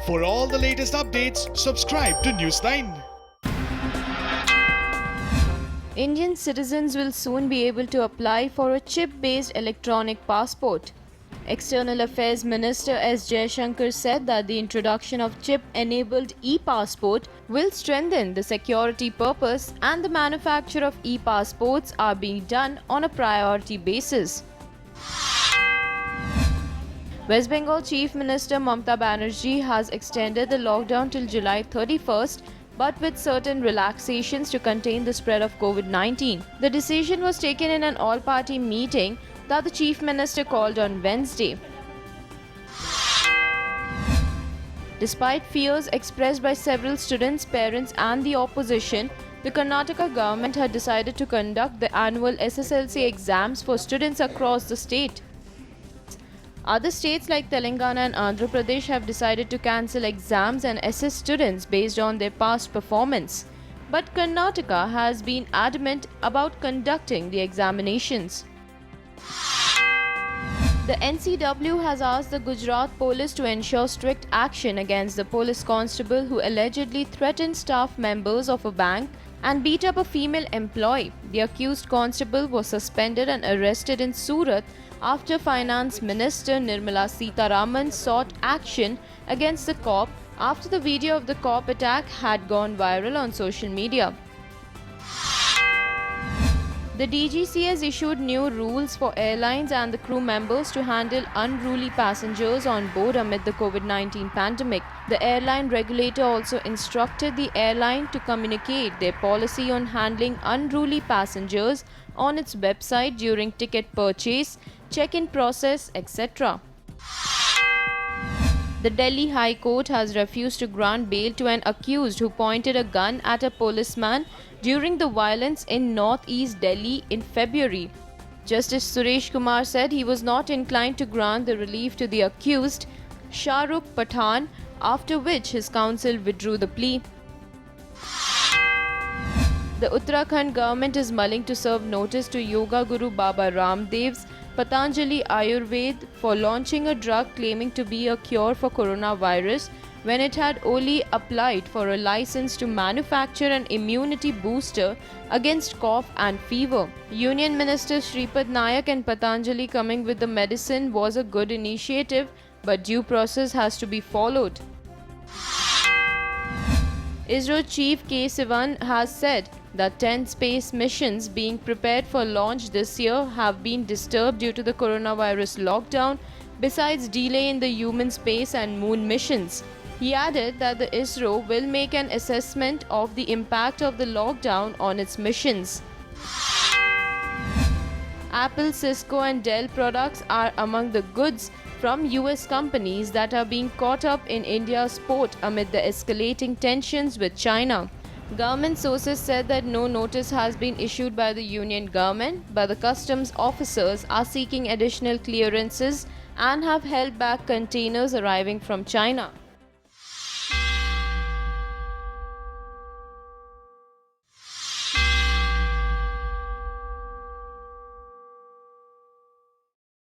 For all the latest updates, subscribe to Newsline. Indian citizens will soon be able to apply for a chip-based electronic passport. External Affairs Minister S. Jaishankar said that the introduction of chip-enabled e-passport will strengthen the security purpose and the manufacture of e-passports are being done on a priority basis. West Bengal Chief Minister Mamata Banerjee has extended the lockdown till July 31st, but with certain relaxations to contain the spread of COVID-19. The decision was taken in an all-party meeting that the Chief Minister called on Wednesday. Despite fears expressed by several students, parents and the opposition, the Karnataka government had decided to conduct the annual SSLC exams for students across the state. Other states like Telangana and Andhra Pradesh have decided to cancel exams and assess students based on their past performance. But Karnataka has been adamant about conducting the examinations. The NCW has asked the Gujarat police to ensure strict action against the police constable who allegedly threatened staff members of a bank and beat up a female employee. The accused constable was suspended and arrested in Surat after Finance Minister Nirmala Sitharaman sought action against the cop after the video of the cop attack had gone viral on social media. The DGC has issued new rules for airlines and the crew members to handle unruly passengers on board amid the COVID-19 pandemic. The airline regulator also instructed the airline to communicate their policy on handling unruly passengers on its website during ticket purchase, check-in process, etc. The Delhi High Court has refused to grant bail to an accused who pointed a gun at a policeman during the violence in northeast Delhi in February. Justice Suresh Kumar said he was not inclined to grant the relief to the accused, Shahrukh Pathan, after which his counsel withdrew the plea. The Uttarakhand government is mulling to serve notice to Yoga Guru Baba Ramdev's Patanjali Ayurved for launching a drug claiming to be a cure for coronavirus when it had only applied for a license to manufacture an immunity booster against cough and fever. Union Minister Shripad Nayak and Patanjali coming with the medicine was a good initiative, but due process has to be followed. ISRO Chief K. Sivan has said that 10 space missions being prepared for launch this year have been disturbed due to the coronavirus lockdown, besides delay in the human space and moon missions. He added that the ISRO will make an assessment of the impact of the lockdown on its missions. Apple, Cisco and Dell products are among the goods from US companies that are being caught up in India's port amid the escalating tensions with China. Government sources said that no notice has been issued by the union government, but the customs officers are seeking additional clearances and have held back containers arriving from China.